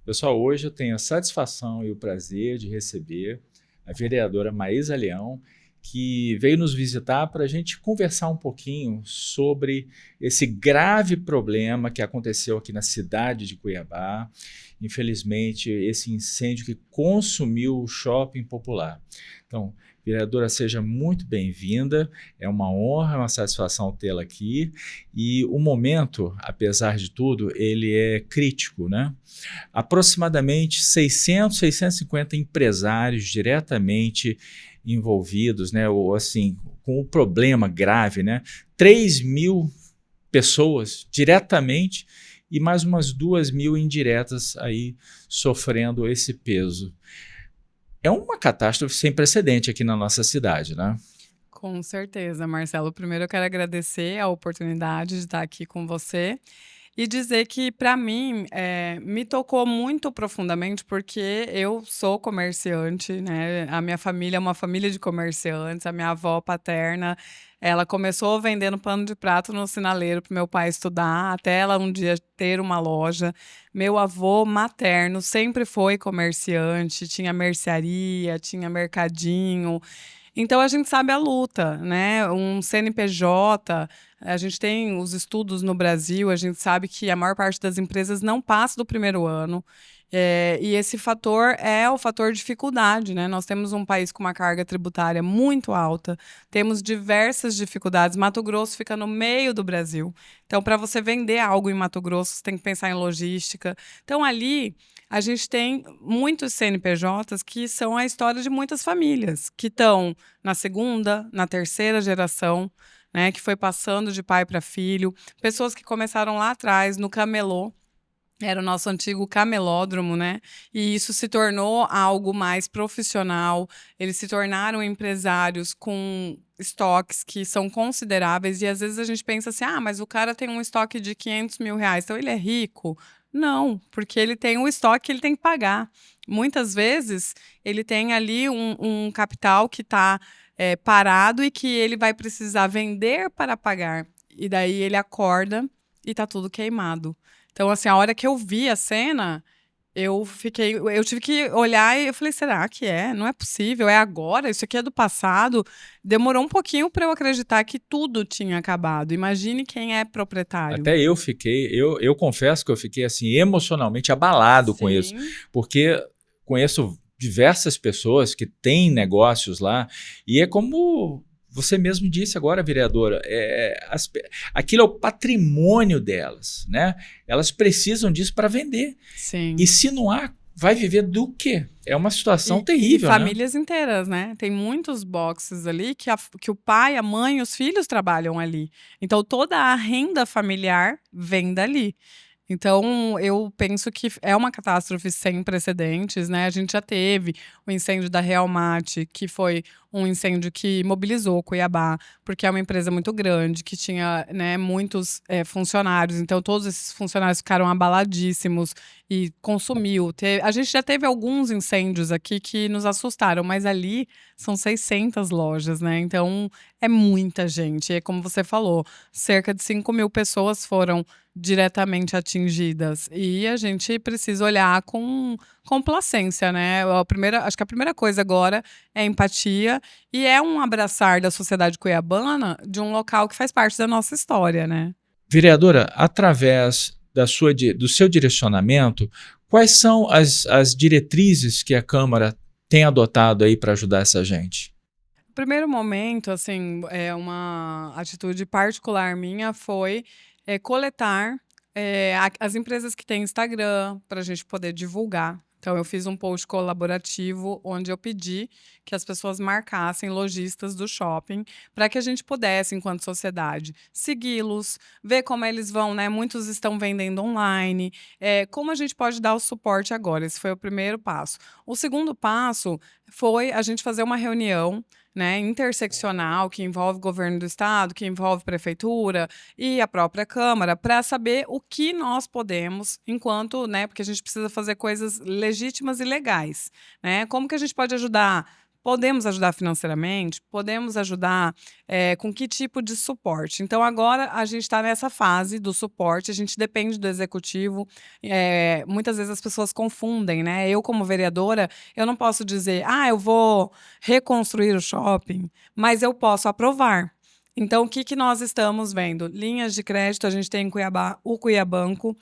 Pessoal, hoje eu tenho a satisfação e o prazer de receber a vereadora Maísa Leão, que veio nos visitar para a gente conversar um pouquinho sobre esse grave problema que aconteceu aqui na cidade de Cuiabá. Infelizmente, esse incêndio que consumiu o shopping popular. Então, vereadora, seja muito bem-vinda. É uma honra, uma satisfação tê-la aqui. E o momento, apesar de tudo, ele é crítico, né? Aproximadamente 600, 650 empresários diretamente envolvidos, né, ou assim, com o problema grave, né? 3.000 pessoas diretamente e mais umas 2.000 indiretas aí sofrendo esse peso. É uma catástrofe sem precedente aqui na nossa cidade, né? Com certeza, Marcelo. Primeiro eu quero agradecer a oportunidade de estar aqui com você e dizer que, para mim, me tocou muito profundamente, porque eu sou comerciante, né? A minha família é uma família de comerciantes. A minha avó paterna, ela começou vendendo pano de prato no sinaleiro para meu pai estudar, até ela um dia ter uma loja. Meu avô materno sempre foi comerciante, tinha mercearia, tinha mercadinho. Então a gente sabe a luta, né, um CNPJ, a gente tem os estudos no Brasil, a gente sabe que a maior parte das empresas não passa do primeiro ano, e esse fator é o fator dificuldade, né, nós temos um país com uma carga tributária muito alta, temos diversas dificuldades. Mato Grosso fica no meio do Brasil, então para você vender algo em Mato Grosso, você tem que pensar em logística. Então ali a gente tem muitos CNPJs que são a história de muitas famílias, que estão na segunda, na terceira geração, né, que foi passando de pai para filho, pessoas que começaram lá atrás no camelô, era o nosso antigo camelódromo, né? E isso se tornou algo mais profissional. Eles se tornaram empresários com estoques que são consideráveis. E às vezes a gente pensa assim: ah, mas o cara tem um estoque de R$ 500.000, então ele é rico. Não, porque ele tem um estoque que ele tem que pagar. Muitas vezes ele tem ali um capital que está parado e que ele vai precisar vender para pagar. E daí ele acorda e está tudo queimado. Então, assim, a hora que eu vi a cena, eu tive que olhar e eu falei, será que é? Não é possível, é agora, isso aqui é do passado. Demorou um pouquinho para eu acreditar que tudo tinha acabado. Imagine quem é proprietário. Até eu fiquei, eu confesso que eu fiquei assim emocionalmente abalado com isso, Sim. porque conheço diversas pessoas que têm negócios lá e é como você mesmo disse agora, vereadora, aquilo é o patrimônio delas, né? Elas precisam disso para vender. E Sim. se não há, vai viver do quê? É uma situação E terrível, né? famílias inteiras, né? Tem muitos boxes ali que o pai, a mãe, os filhos trabalham ali. Então toda a renda familiar vem dali. Então, eu penso que é uma catástrofe sem precedentes, né? A gente já teve o incêndio da Real Mate, que foi um incêndio que mobilizou Cuiabá, porque é uma empresa muito grande, que tinha, né, muitos funcionários. Então, todos esses funcionários ficaram abaladíssimos e consumiu. A gente já teve alguns incêndios aqui que nos assustaram, mas ali são 600 lojas, né? Então, é muita gente. É como você falou, cerca de 5.000 pessoas foram diretamente atingidas. E a gente precisa olhar com complacência, né? Acho que a primeira coisa agora é empatia e é um abraçar da sociedade cuiabana de um local que faz parte da nossa história, né? Vereadora, através do seu direcionamento, quais são as diretrizes que a Câmara tem adotado aí para ajudar essa gente? Primeiro momento, assim, uma atitude particular minha foi coletar as empresas que têm Instagram para a gente poder divulgar. Então, eu fiz um post colaborativo onde eu pedi que as pessoas marcassem lojistas do shopping para que a gente pudesse, enquanto sociedade, segui-los, ver como eles vão, né? Muitos estão vendendo online. Como a gente pode dar o suporte agora? Esse foi o primeiro passo. O segundo passo foi a gente fazer uma reunião, né, interseccional, que envolve governo do estado, que envolve prefeitura e a própria Câmara, para saber o que nós podemos, enquanto, né, porque a gente precisa fazer coisas legítimas e legais, né? Como que a gente pode ajudar? Podemos ajudar financeiramente? Podemos ajudar com que tipo de suporte? Então, agora a gente está nessa fase do suporte, a gente depende do executivo. Muitas vezes as pessoas confundem, né? Eu, como vereadora, eu não posso dizer, eu vou reconstruir o shopping, mas eu posso aprovar. Então, o que que nós estamos vendo? Linhas de crédito, a gente tem em Cuiabá o Cuiabanco.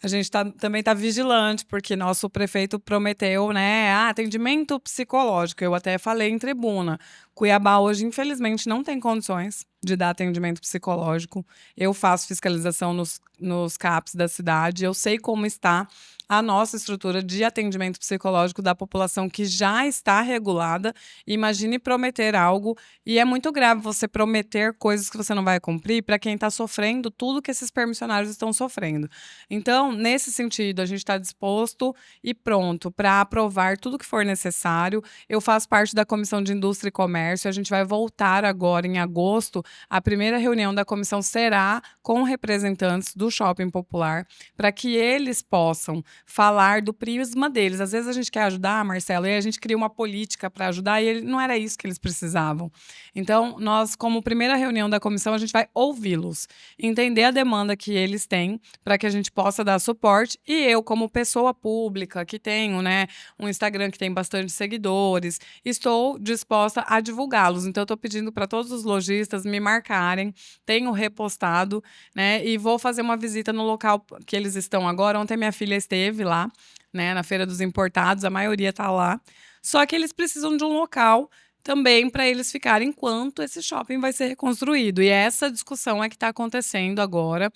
A gente também está vigilante, porque nosso prefeito prometeu, né, atendimento psicológico. Eu até falei em tribuna. Cuiabá hoje, infelizmente, não tem condições de dar atendimento psicológico. Eu faço fiscalização nos CAPs da cidade, eu sei como está a nossa estrutura de atendimento psicológico da população que já está regulada. Imagine prometer algo, e é muito grave você prometer coisas que você não vai cumprir para quem está sofrendo tudo que esses permissionários estão sofrendo. Então, nesse sentido, a gente está disposto e pronto para aprovar tudo que for necessário. Eu faço parte da Comissão de Indústria e Comércio, a gente vai voltar agora em agosto. A primeira reunião da comissão será com representantes do Shopping Popular, para que eles possam falar do prisma deles. Às vezes a gente quer ajudar, Marcelo, e a gente cria uma política para ajudar, e não era isso que eles precisavam. Então, nós, como primeira reunião da comissão, a gente vai ouvi-los, entender a demanda que eles têm, para que a gente possa dar suporte. E eu, como pessoa pública, que tenho, né, um Instagram que tem bastante seguidores, estou disposta a divulgá-los. Então, eu estou pedindo para todos os lojistas me marcarem, tenho repostado, né, e vou fazer uma visita no local que eles estão agora. Ontem minha filha esteve lá, né, na Feira dos Importados, a maioria está lá. Só que eles precisam de um local também para eles ficarem enquanto esse shopping vai ser reconstruído. E essa discussão é que está acontecendo agora.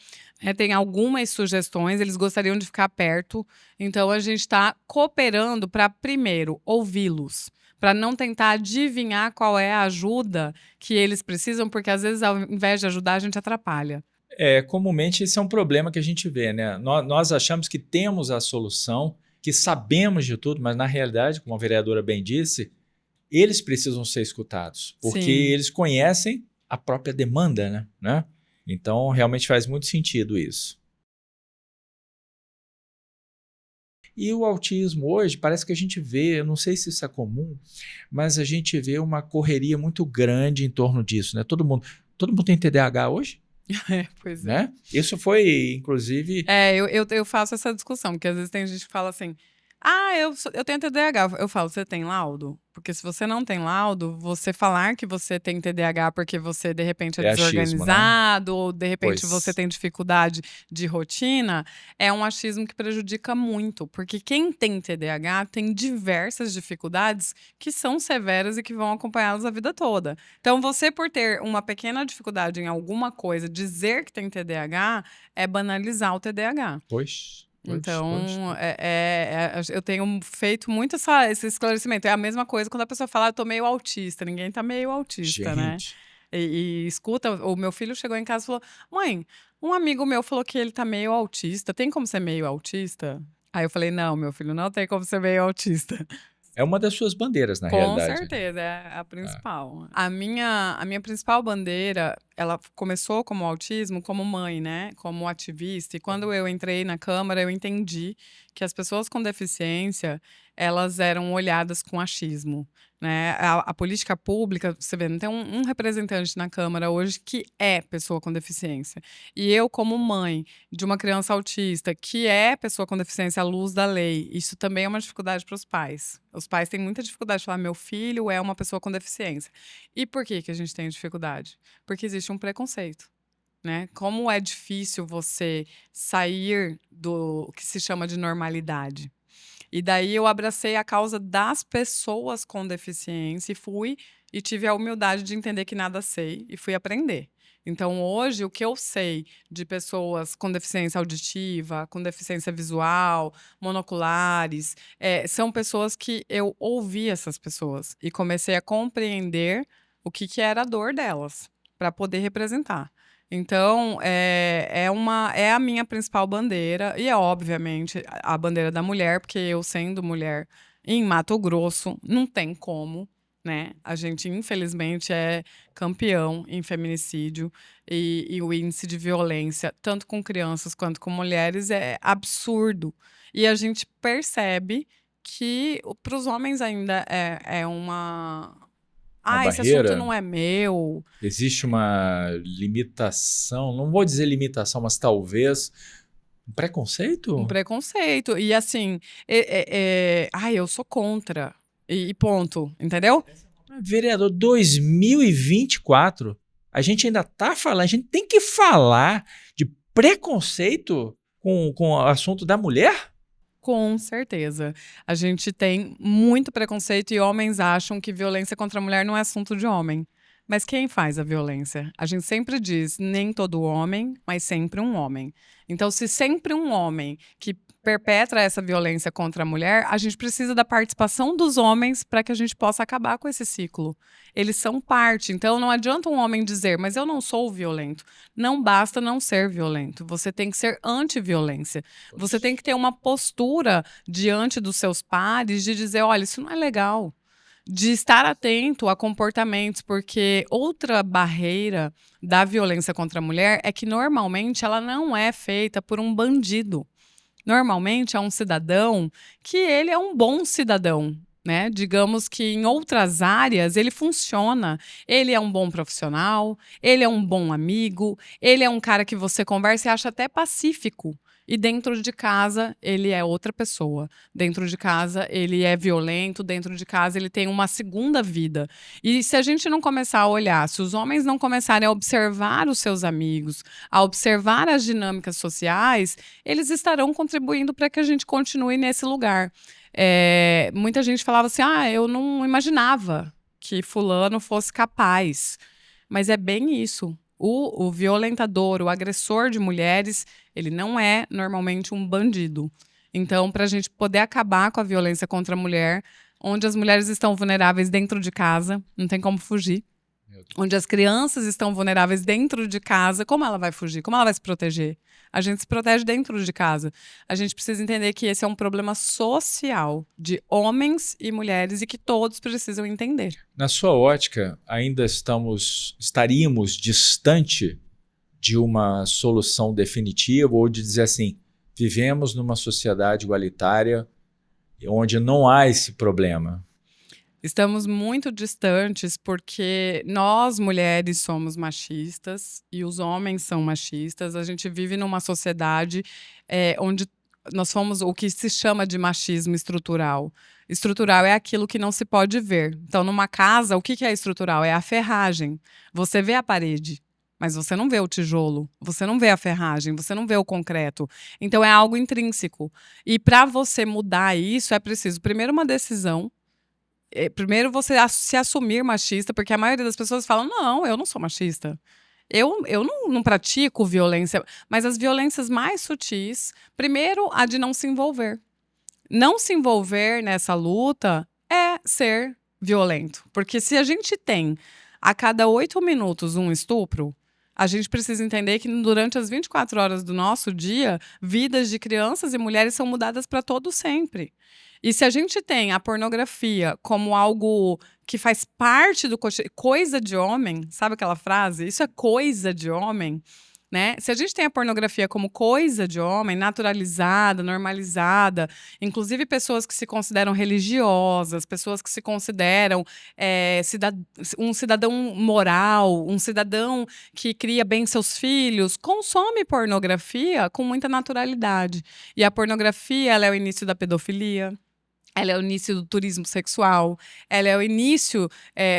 Tem algumas sugestões, eles gostariam de ficar perto. Então, a gente está cooperando para, primeiro, ouvi-los, para não tentar adivinhar qual é a ajuda que eles precisam, porque às vezes, ao invés de ajudar, a gente atrapalha. Comumente esse é um problema que a gente vê, né? Nós achamos que temos a solução, que sabemos de tudo, mas na realidade, como a vereadora bem disse, eles precisam ser escutados, porque Sim. eles conhecem a própria demanda, né? Então, realmente faz muito sentido isso. E o autismo hoje, parece que a gente vê, eu não sei se isso é comum, mas a gente vê uma correria muito grande em torno disso, né? Todo mundo tem TDAH hoje, Pois é. né? Isso foi, inclusive... Eu faço essa discussão, porque às vezes tem gente que fala assim, eu tenho TDAH. Eu falo, você tem laudo? Porque se você não tem laudo, você falar que você tem TDAH porque você, de repente, é achismo, né? desorganizado, ou de repente Pois. você tem dificuldade de rotina, é um achismo que prejudica muito. Porque quem tem TDAH tem diversas dificuldades que são severas e que vão acompanhá-los a vida toda. Então, você, por ter uma pequena dificuldade em alguma coisa, dizer que tem TDAH é banalizar o TDAH. Pois. Então, eu tenho feito muito esse esclarecimento. É a mesma coisa quando a pessoa fala, eu tô meio autista. Ninguém tá meio autista, né? Gente. E escuta, o meu filho chegou em casa e falou, mãe, um amigo meu falou que ele tá meio autista. Tem como ser meio autista? Aí eu falei, não, meu filho, não tem como ser meio autista. É uma das suas bandeiras, na Com realidade. certeza, é a principal. A minha principal bandeira, ela começou como autismo, como mãe, né? Como ativista. E quando eu entrei na Câmara, eu entendi que as pessoas com deficiência, elas eram olhadas com achismo, né? A política pública, você vê, não tem um representante na Câmara hoje que é pessoa com deficiência. E eu, como mãe de uma criança autista, que é pessoa com deficiência à luz da lei, isso também é uma dificuldade para os pais. Os pais têm muita dificuldade de falar, meu filho é uma pessoa com deficiência. E por que que a gente tem dificuldade? Porque existe um preconceito, né? Como é difícil você sair do que se chama de normalidade. E daí eu abracei a causa das pessoas com deficiência e tive a humildade de entender que nada sei e fui aprender. Então, hoje, o que eu sei de pessoas com deficiência auditiva, com deficiência visual, monoculares, são pessoas que eu ouvi essas pessoas e comecei a compreender o que era a dor delas, para poder representar. Então, é a minha principal bandeira, e é obviamente a bandeira da mulher, porque eu, sendo mulher em Mato Grosso, não tem como, né? A gente, infelizmente, é campeão em feminicídio e o índice de violência, tanto com crianças quanto com mulheres, é absurdo. E a gente percebe que para os homens ainda é uma. Uma Esse assunto barreira? não é meu. Existe uma limitação, não vou dizer limitação, mas talvez um Um preconceito? preconceito. E assim, eu sou contra. E ponto, entendeu? Vereador, 2024, a gente ainda está falando, a gente tem que falar de preconceito com o assunto da mulher? Com certeza. A gente tem muito preconceito e homens acham que violência contra a mulher não é assunto de homem. Mas quem faz a violência? A gente sempre diz, nem todo homem, mas sempre um homem. Então, se sempre um homem que perpetra essa violência contra a mulher, a gente precisa da participação dos homens para que a gente possa acabar com esse ciclo. Eles são parte. Então, não adianta um homem dizer, mas eu não sou violento. Não basta não ser violento. Você tem que ser anti-violência. Você tem que ter uma postura diante dos seus pares de dizer, olha, isso não é legal. De estar atento a comportamentos, porque outra barreira da violência contra a mulher é que normalmente ela não é feita por um bandido. Normalmente é um cidadão que ele é um bom cidadão. Né? Digamos que em outras áreas ele funciona. Ele é um bom profissional, ele é um bom amigo, ele é um cara que você conversa e acha até pacífico. E dentro de casa ele é outra pessoa. Dentro de casa ele é violento, dentro de casa ele tem uma segunda vida. E se a gente não começar a olhar, se os homens não começarem a observar os seus amigos, a observar as dinâmicas sociais, eles estarão contribuindo para que a gente continue nesse lugar. Muita gente falava assim, eu não imaginava que fulano fosse capaz. Mas é bem isso. O violentador, o agressor de mulheres, ele não é normalmente um bandido. Então, para a gente poder acabar com a violência contra a mulher, onde as mulheres estão vulneráveis dentro de casa, não tem como fugir. Onde as crianças estão vulneráveis dentro de casa, como ela vai fugir? Como ela vai se proteger? A gente se protege dentro de casa. A gente precisa entender que esse é um problema social de homens e mulheres e que todos precisam entender. Na sua ótica, ainda estaríamos distante de uma solução definitiva ou de dizer assim, vivemos numa sociedade igualitária onde não há esse problema? Estamos muito distantes porque nós, mulheres, somos machistas e os homens são machistas. A gente vive numa sociedade onde nós somos o que se chama de machismo estrutural. Estrutural é aquilo que não se pode ver. Então, numa casa, o que é estrutural? É a ferragem. Você vê a parede, mas você não vê o tijolo, você não vê a ferragem, você não vê o concreto. Então, é algo intrínseco. E para você mudar isso, é preciso, primeiro, uma decisão. Primeiro você se assumir machista, porque a maioria das pessoas falam, não, eu não sou machista. Eu não pratico violência, mas as violências mais sutis, primeiro, a de não se envolver. Não se envolver nessa luta é ser violento. Porque se a gente tem a cada 8 minutos um estupro, a gente precisa entender que durante as 24 horas do nosso dia, vidas de crianças e mulheres são mudadas para todo sempre. E se a gente tem a pornografia como algo que faz parte do coisa de homem, sabe aquela frase? Isso é coisa de homem, né? Se a gente tem a pornografia como coisa de homem, naturalizada, normalizada, inclusive pessoas que se consideram religiosas, pessoas que se consideram um cidadão moral, um cidadão que cria bem seus filhos, consome pornografia com muita naturalidade. E a pornografia, ela é o início da pedofilia. Ela é o início do turismo sexual, ela é o início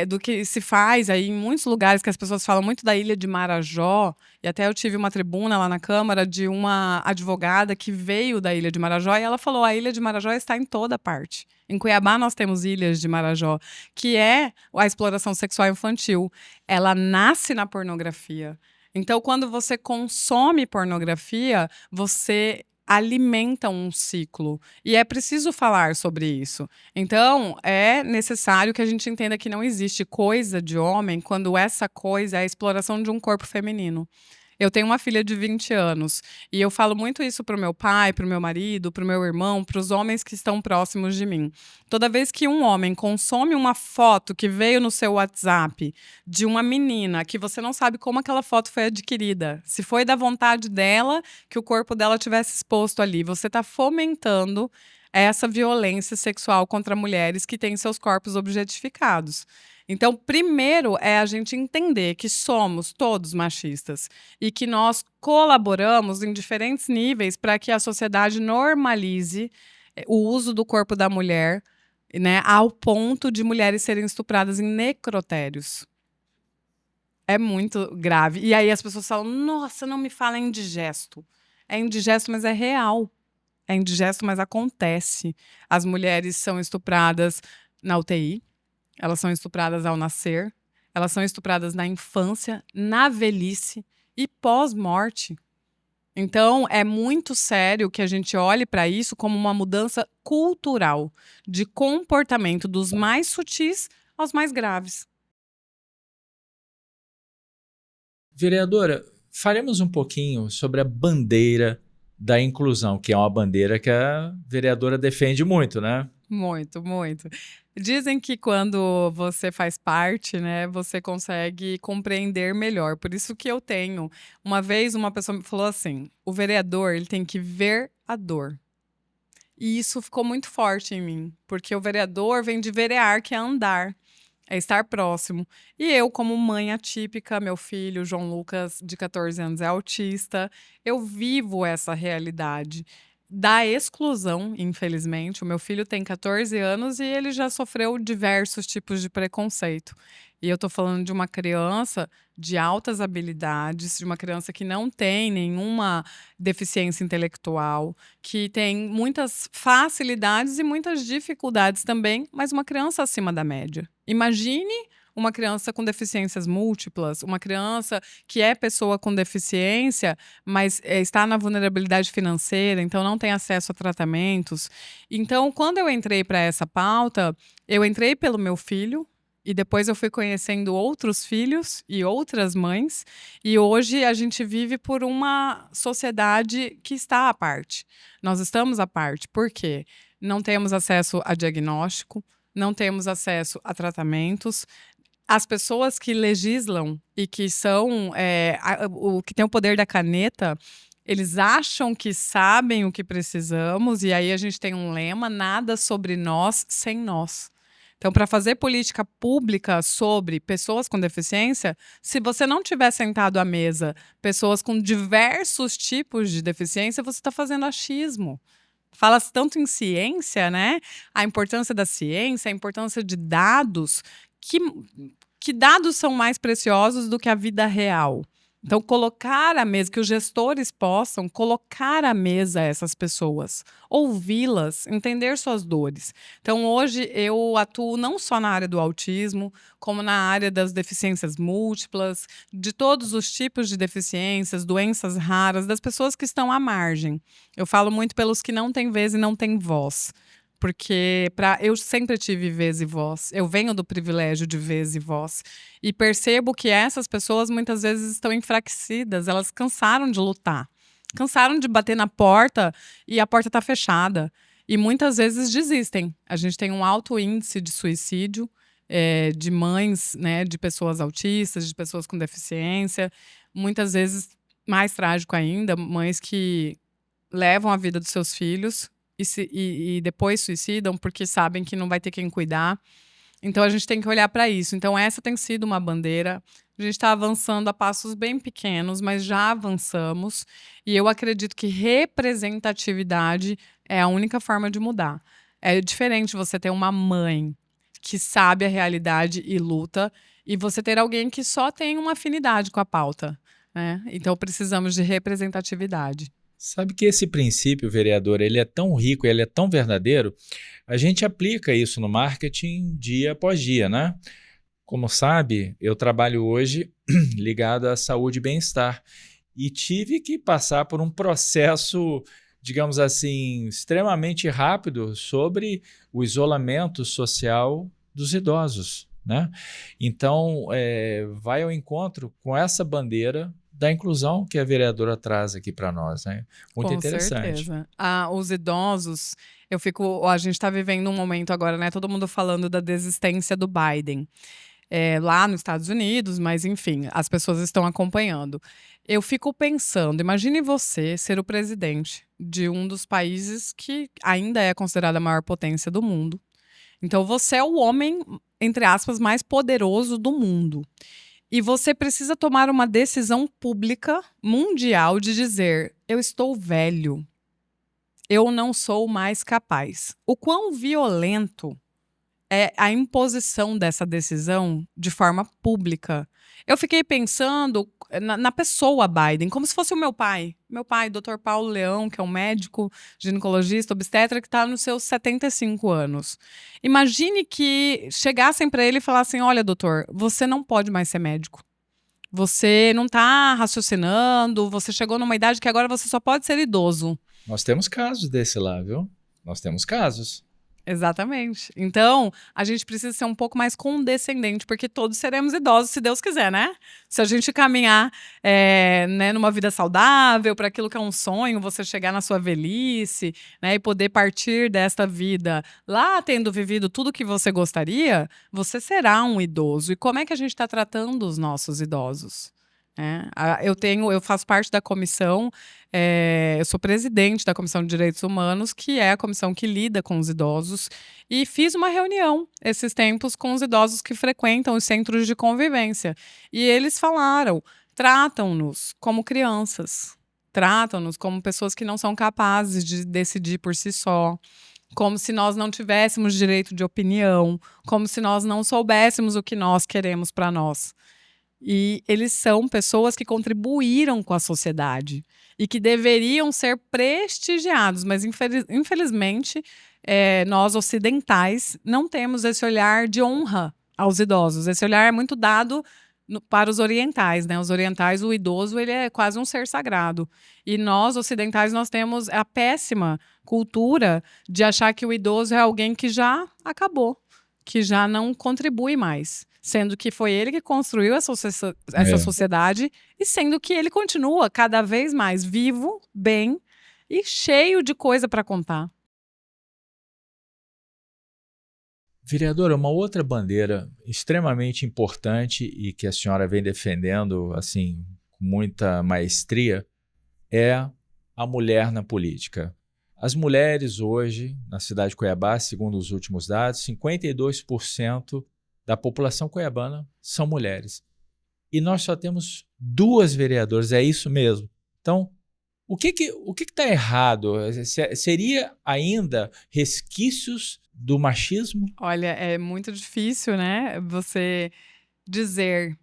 do que se faz aí em muitos lugares que as pessoas falam muito da Ilha de Marajó, e até eu tive uma tribuna lá na Câmara de uma advogada que veio da Ilha de Marajó e ela falou, a Ilha de Marajó está em toda parte. Em Cuiabá nós temos Ilhas de Marajó, que é a exploração sexual infantil. Ela nasce na pornografia. Então, quando você consome pornografia, você alimenta um ciclo. E é preciso falar sobre isso. Então, é necessário que a gente entenda que não existe coisa de homem quando essa coisa é a exploração de um corpo feminino. Eu tenho uma filha de 20 anos e eu falo muito isso pro meu pai, pro meu marido, pro meu irmão, pros homens que estão próximos de mim. Toda vez que um homem consome uma foto que veio no seu WhatsApp de uma menina que você não sabe como aquela foto foi adquirida, se foi da vontade dela que o corpo dela tivesse exposto ali, você está fomentando essa violência sexual contra mulheres que têm seus corpos objetificados. Então, primeiro é a gente entender que somos todos machistas e que nós colaboramos em diferentes níveis para que a sociedade normalize o uso do corpo da mulher, né, ao ponto de mulheres serem estupradas em necrotérios. É muito grave. E aí as pessoas falam: nossa, não me fala indigesto. É indigesto, mas é real. É indigesto, mas acontece. As mulheres são estupradas na UTI, elas são estupradas ao nascer, elas são estupradas na infância, na velhice e pós-morte. Então, é muito sério que a gente olhe para isso como uma mudança cultural de comportamento dos mais sutis aos mais graves. Vereadora, faremos um pouquinho sobre a bandeira da inclusão, que é uma bandeira que a vereadora defende muito, né? Muito, muito. Dizem que quando você faz parte, né, você consegue compreender melhor. Por isso que eu tenho. Uma vez uma pessoa me falou assim: o vereador, ele tem que ver a dor. E isso ficou muito forte em mim, porque o vereador vem de verear, que é andar, é estar próximo. E eu, como mãe atípica, meu filho, João Lucas, de 14 anos, é autista, eu vivo essa realidade da exclusão, infelizmente. O meu filho tem 14 anos e ele já sofreu diversos tipos de preconceito. E eu tô falando de uma criança de altas habilidades, de uma criança que não tem nenhuma deficiência intelectual, que tem muitas facilidades e muitas dificuldades também, mas uma criança acima da média. Imagine uma criança com deficiências múltiplas, uma criança que é pessoa com deficiência, mas está na vulnerabilidade financeira, então não tem acesso a tratamentos. Então, quando eu entrei para essa pauta, eu entrei pelo meu filho. E depois eu fui conhecendo outros filhos e outras mães. E hoje a gente vive por uma sociedade que está à parte. Nós estamos à parte. Por quê? Não temos acesso a diagnóstico, não temos acesso a tratamentos. As pessoas que legislam e que são o que tem o poder da caneta, eles acham que sabem o que precisamos, e aí a gente tem um lema: nada sobre nós sem nós. Então, para fazer política pública sobre pessoas com deficiência, se você não tiver sentado à mesa pessoas com diversos tipos de deficiência, você está fazendo achismo. Fala-se tanto em ciência, né? A importância da ciência, a importância de dados, que dados são mais preciosos do que a vida real? Então, colocar à mesa, que os gestores possam colocar à mesa essas pessoas, ouvi-las, entender suas dores. Então, hoje eu atuo não só na área do autismo, como na área das deficiências múltiplas, de todos os tipos de deficiências, doenças raras, das pessoas que estão à margem. Eu falo muito pelos que não têm vez e não têm voz. Porque eu sempre tive vez e voz. Eu venho do privilégio de vez e voz. E percebo que essas pessoas muitas vezes estão enfraquecidas. Elas cansaram de lutar. Cansaram de bater na porta e a porta está fechada. E muitas vezes desistem. A gente tem um alto índice de suicídio de mães, né, de pessoas autistas, de pessoas com deficiência. Muitas vezes, mais trágico ainda, mães que levam a vida dos seus filhos e depois suicidam porque sabem que não vai ter quem cuidar. Então, a gente tem que olhar para isso. Então, essa tem sido uma bandeira. A gente está avançando a passos bem pequenos, mas já avançamos. E eu acredito que representatividade é a única forma de mudar. É diferente você ter uma mãe que sabe a realidade e luta, e você ter alguém que só tem uma afinidade com a pauta, né? Então, precisamos de representatividade. Sabe que esse princípio, vereador, ele é tão rico, ele é tão verdadeiro, a gente aplica isso no marketing dia após dia, né? Como sabe, eu trabalho hoje ligado à saúde e bem-estar e tive que passar por um processo, digamos assim, extremamente rápido sobre o isolamento social dos idosos, né? Então, vai ao encontro com essa bandeira da inclusão que a vereadora traz aqui para nós, né? Muito Com interessante. certeza. Os idosos, a gente está vivendo um momento agora, né? Todo mundo falando da desistência do Biden. Lá nos Estados Unidos, mas enfim, as pessoas estão acompanhando. Eu fico pensando, imagine você ser o presidente de um dos países que ainda é considerada a maior potência do mundo. Então você é o homem, entre aspas, mais poderoso do mundo. E você precisa tomar uma decisão pública mundial de dizer: eu estou velho, eu não sou mais capaz. O quão violento é a imposição dessa decisão de forma pública. Eu fiquei pensando na pessoa Biden, como se fosse o meu pai. Meu pai, Dr. Paulo Leão, que é um médico ginecologista, obstetra, que está nos seus 75 anos. Imagine que chegassem para ele e falassem: olha, doutor, você não pode mais ser médico. Você não está raciocinando, você chegou numa idade que agora você só pode ser idoso. Nós temos casos desse lá, viu? Nós temos casos. Exatamente. Então, a gente precisa ser um pouco mais condescendente, porque todos seremos idosos, se Deus quiser, né? Se a gente caminhar né, numa vida saudável, para aquilo que é um sonho, você chegar na sua velhice, né, e poder partir desta vida lá tendo vivido tudo que você gostaria, você será um idoso. E como é que a gente está tratando os nossos idosos? Eu faço parte da comissão, eu sou presidente da Comissão de Direitos Humanos, que é a comissão que lida com os idosos, e fiz uma reunião esses tempos com os idosos que frequentam os centros de convivência. E eles falaram: tratam-nos como crianças, tratam-nos como pessoas que não são capazes de decidir por si só. Como se nós não tivéssemos direito de opinião, como se nós não soubéssemos o que nós queremos para nós. E eles são pessoas que contribuíram com a sociedade e que deveriam ser prestigiados, mas infelizmente nós ocidentais não temos esse olhar de honra aos idosos. Esse olhar é muito dado para os orientais, né? Os orientais, o idoso, ele é quase um ser sagrado. E nós, ocidentais, nós temos a péssima cultura de achar que o idoso é alguém que já acabou, que já não contribui mais. Sendo que foi ele que construiu essa sociedade e sendo que ele continua cada vez mais vivo, bem e cheio de coisa para contar. Vereadora, uma outra bandeira extremamente importante e que a senhora vem defendendo assim com muita maestria é a mulher na política. As mulheres hoje, na cidade de Cuiabá, segundo os últimos dados, 52% da população cuiabana são mulheres. E nós só temos 2 vereadoras, é isso mesmo. Então, o que está errado? Seria ainda resquícios do machismo? Olha, é muito difícil, né, você dizer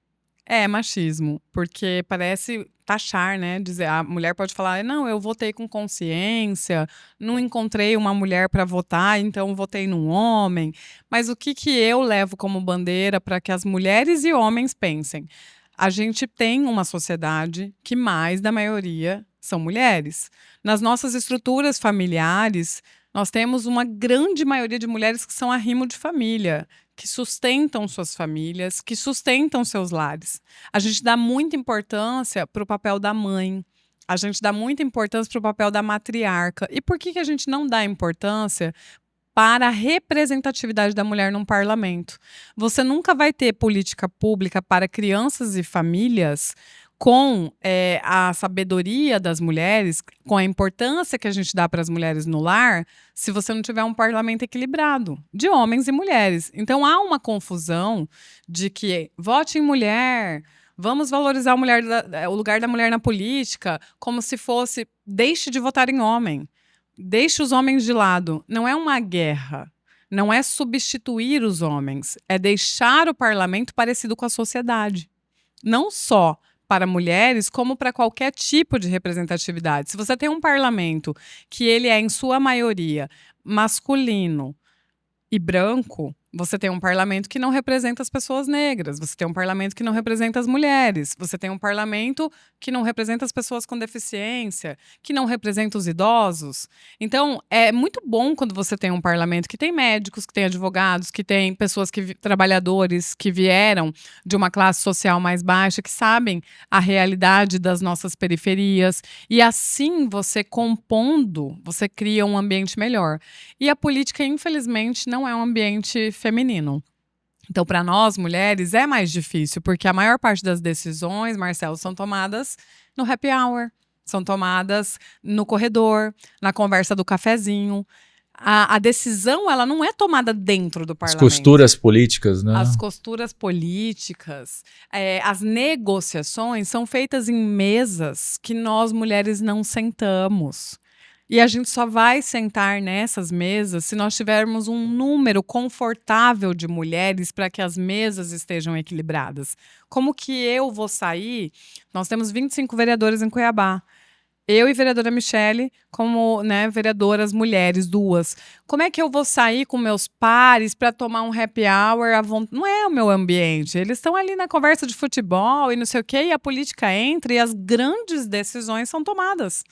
machismo, porque parece taxar, né? Dizer, a mulher pode falar: não, eu votei com consciência, não encontrei uma mulher para votar, então votei num homem. Mas o que eu levo como bandeira para que as mulheres e homens pensem? A gente tem uma sociedade que mais da maioria são mulheres. Nas nossas estruturas familiares, nós temos uma grande maioria de mulheres que são arrimo de família, que sustentam suas famílias, que sustentam seus lares. A gente dá muita importância para o papel da mãe, a gente dá muita importância para o papel da matriarca. E por que a gente não dá importância para a representatividade da mulher num parlamento? Você nunca vai ter política pública para crianças e famílias com a sabedoria das mulheres, com a importância que a gente dá para as mulheres no lar, se você não tiver um parlamento equilibrado de homens e mulheres. Então há uma confusão de que vote em mulher, vamos valorizar o lugar da mulher na política, como se fosse deixe de votar em homem, deixe os homens de lado. Não é uma guerra, não é substituir os homens, é deixar o parlamento parecido com a sociedade. Não só para mulheres, como para qualquer tipo de representatividade. Se você tem um parlamento que ele é, em sua maioria, masculino e branco, você tem um parlamento que não representa as pessoas negras, você tem um parlamento que não representa as mulheres, você tem um parlamento que não representa as pessoas com deficiência, que não representa os idosos. Então, é muito bom quando você tem um parlamento que tem médicos, que tem advogados, que tem pessoas trabalhadores que vieram de uma classe social mais baixa, que sabem a realidade das nossas periferias. E assim, você compondo, você cria um ambiente melhor. E a política, infelizmente, não é um ambiente feminino. Então, para nós, mulheres, é mais difícil, porque a maior parte das decisões, Marcelo, são tomadas no happy hour, são tomadas no corredor, na conversa do cafezinho. A decisão, ela não é tomada dentro do As parlamento. costuras políticas, né? As costuras políticas, as negociações são feitas em mesas que nós, mulheres, não sentamos. E a gente só vai sentar nessas mesas se nós tivermos um número confortável de mulheres para que as mesas estejam equilibradas. Como que eu vou sair? Nós temos 25 vereadores em Cuiabá. Eu e vereadora Michele, como, né, vereadoras mulheres, duas. Como é que eu vou sair com meus pares para tomar um happy hour? Não é o meu ambiente. Eles estão ali na conversa de futebol e não sei o quê, e a política entra e as grandes decisões são tomadas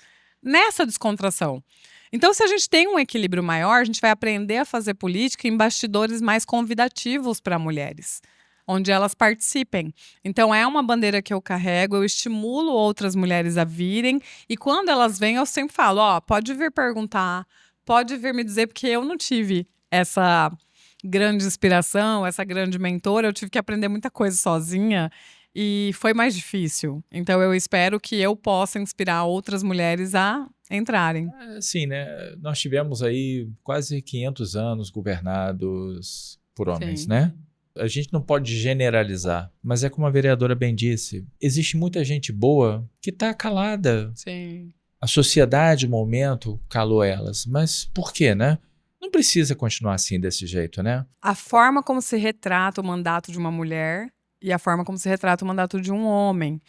nessa descontração. Então, se a gente tem um equilíbrio maior, a gente vai aprender a fazer política em bastidores mais convidativos para mulheres, onde elas participem. Então, é uma bandeira que eu carrego, eu estimulo outras mulheres a virem, e quando elas vêm, eu sempre falo, ó, pode vir perguntar, pode vir me dizer, porque eu não tive essa grande inspiração, essa grande mentora, eu tive que aprender muita coisa sozinha, e foi mais difícil. Então, eu espero que eu possa inspirar outras mulheres a entrarem. Assim, né? Nós tivemos aí quase 500 anos governados por homens, Sim. né? A gente não pode generalizar, mas é como a vereadora bem disse, existe muita gente boa que está calada. Sim. A sociedade, no momento, calou elas. Mas por quê, né? Não precisa continuar assim, desse jeito, né? A forma como se retrata o mandato de uma mulher e a forma como se retrata o mandato de um homem.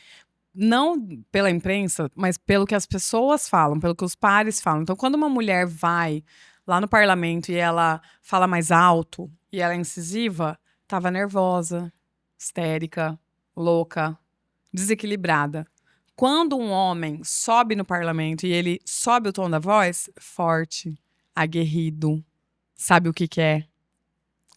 Não pela imprensa, mas pelo que as pessoas falam, pelo que os pares falam. Então, quando uma mulher vai lá no parlamento e ela fala mais alto e ela é incisiva, estava nervosa, histérica, louca, desequilibrada. Quando um homem sobe no parlamento e ele sobe o tom da voz, forte, aguerrido, sabe o que quer.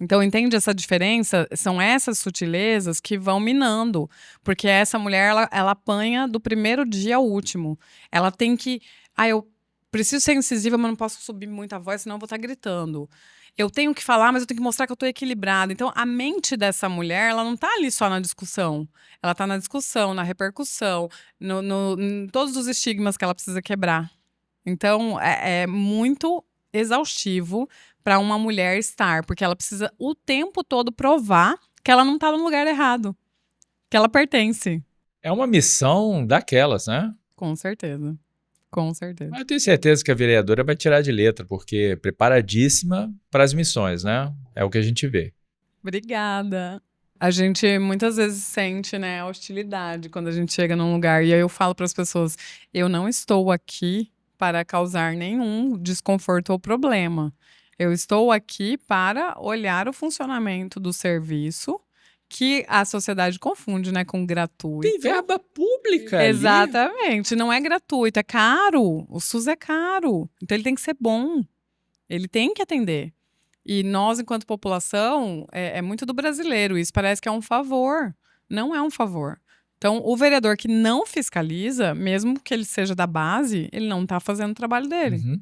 Então, entende essa diferença? São essas sutilezas que vão minando. Porque essa mulher, ela apanha do primeiro dia ao último. Ela tem que... eu preciso ser incisiva, mas não posso subir muito a voz, senão eu vou estar gritando. Eu tenho que falar, mas eu tenho que mostrar que eu estou equilibrada. Então, a mente dessa mulher, ela não está ali só na discussão. Ela está na discussão, na repercussão, em todos os estigmas que ela precisa quebrar. Então, é muito exaustivo para uma mulher estar, porque ela precisa o tempo todo provar que ela não está no lugar errado, que ela pertence. É uma missão daquelas, né? Com certeza. Com certeza. Mas eu tenho certeza que a vereadora vai tirar de letra, porque é preparadíssima para as missões, né? É o que a gente vê. Obrigada. A gente muitas vezes sente, né, a hostilidade quando a gente chega num lugar. E aí eu falo para as pessoas, eu não estou aqui para causar nenhum desconforto ou problema. Eu estou aqui para olhar o funcionamento do serviço, que a sociedade confunde, né, com gratuito. Tem verba pública ali. Exatamente, não é gratuito, é caro. O SUS é caro, então ele tem que ser bom. Ele tem que atender. E nós, enquanto população, é muito do brasileiro. Isso parece que é um favor. Não é um favor. Então, o vereador que não fiscaliza, mesmo que ele seja da base, ele não está fazendo o trabalho dele. Uhum.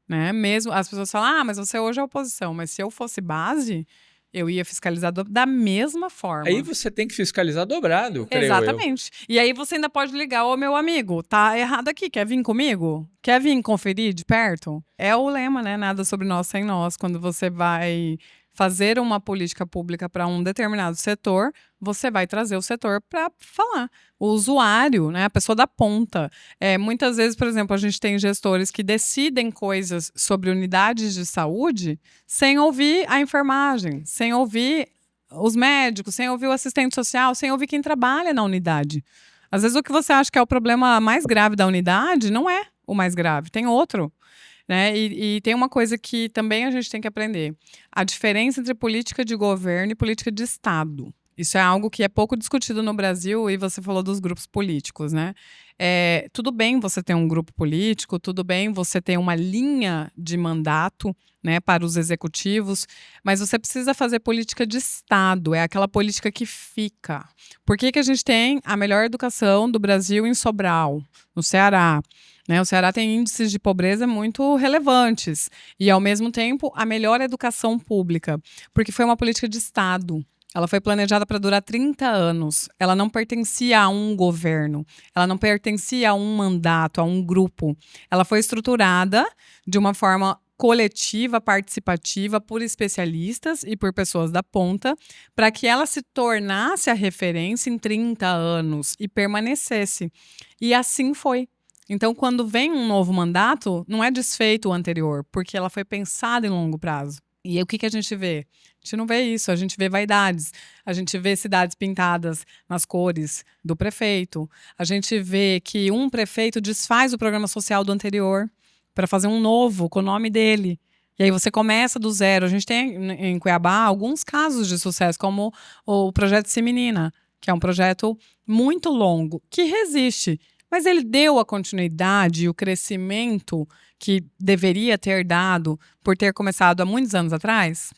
Né? Mesmo as pessoas falam, mas você hoje é oposição. Mas se eu fosse base, eu ia fiscalizar da mesma forma. Aí você tem que fiscalizar dobrado, creio eu. Exatamente. E aí você ainda pode ligar, ô meu amigo, tá errado aqui, quer vir comigo? Quer vir conferir de perto? É o lema, né? Nada sobre nós sem nós. Quando você vai fazer uma política pública para um determinado setor, você vai trazer o setor para falar. O usuário, né, a pessoa da ponta. Muitas vezes, por exemplo, a gente tem gestores que decidem coisas sobre unidades de saúde sem ouvir a enfermagem, sem ouvir os médicos, sem ouvir o assistente social, sem ouvir quem trabalha na unidade. Às vezes o que você acha que é o problema mais grave da unidade não é o mais grave, tem outro. Né? E tem uma coisa que também a gente tem que aprender. A diferença entre política de governo e política de Estado. Isso é algo que é pouco discutido no Brasil e você falou dos grupos políticos, né? Tudo bem você ter um grupo político, tudo bem você ter uma linha de mandato, né, para os executivos, mas você precisa fazer política de Estado, é aquela política que fica. Por que a gente tem a melhor educação do Brasil em Sobral, no Ceará? Né, o Ceará tem índices de pobreza muito relevantes e, ao mesmo tempo, a melhor educação pública, porque foi uma política de Estado. Ela foi planejada para durar 30 anos. Ela não pertencia a um governo, ela não pertencia a um mandato, a um grupo. Ela foi estruturada de uma forma coletiva, participativa, por especialistas e por pessoas da ponta, para que ela se tornasse a referência em 30 anos e permanecesse. E assim foi. Então, quando vem um novo mandato, não é desfeito o anterior, porque ela foi pensada em longo prazo. E aí, o que que a gente vê? A gente não vê isso, a gente vê vaidades, a gente vê cidades pintadas nas cores do prefeito, a gente vê que um prefeito desfaz o programa social do anterior para fazer um novo com o nome dele. E aí você começa do zero. A gente tem em Cuiabá alguns casos de sucesso, como o projeto Semenina, que é um projeto muito longo, que resiste, mas ele deu a continuidade e o crescimento que deveria ter dado por ter começado há muitos anos atrás.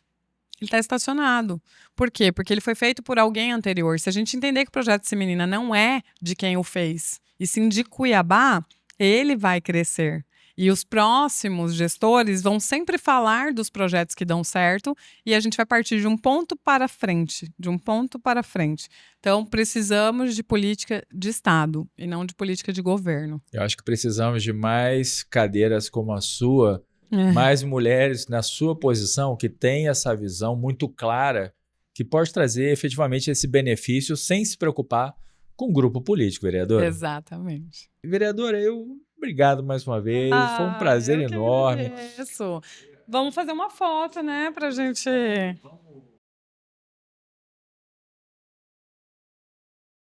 Ele está estacionado. Por quê? Porque ele foi feito por alguém anterior. Se a gente entender que o projeto Semenina não é de quem o fez, e sim de Cuiabá, ele vai crescer. E os próximos gestores vão sempre falar dos projetos que dão certo e a gente vai partir de um ponto para frente, de um ponto para frente. Então, precisamos de política de Estado e não de política de governo. Eu acho que precisamos de mais cadeiras como a sua, É. mais mulheres na sua posição que têm essa visão muito clara que pode trazer efetivamente esse benefício sem se preocupar com o grupo político, vereadora. Exatamente. Vereadora, obrigado mais uma vez, foi um prazer Eu que enorme. agradeço. Vamos fazer uma foto, né, pra gente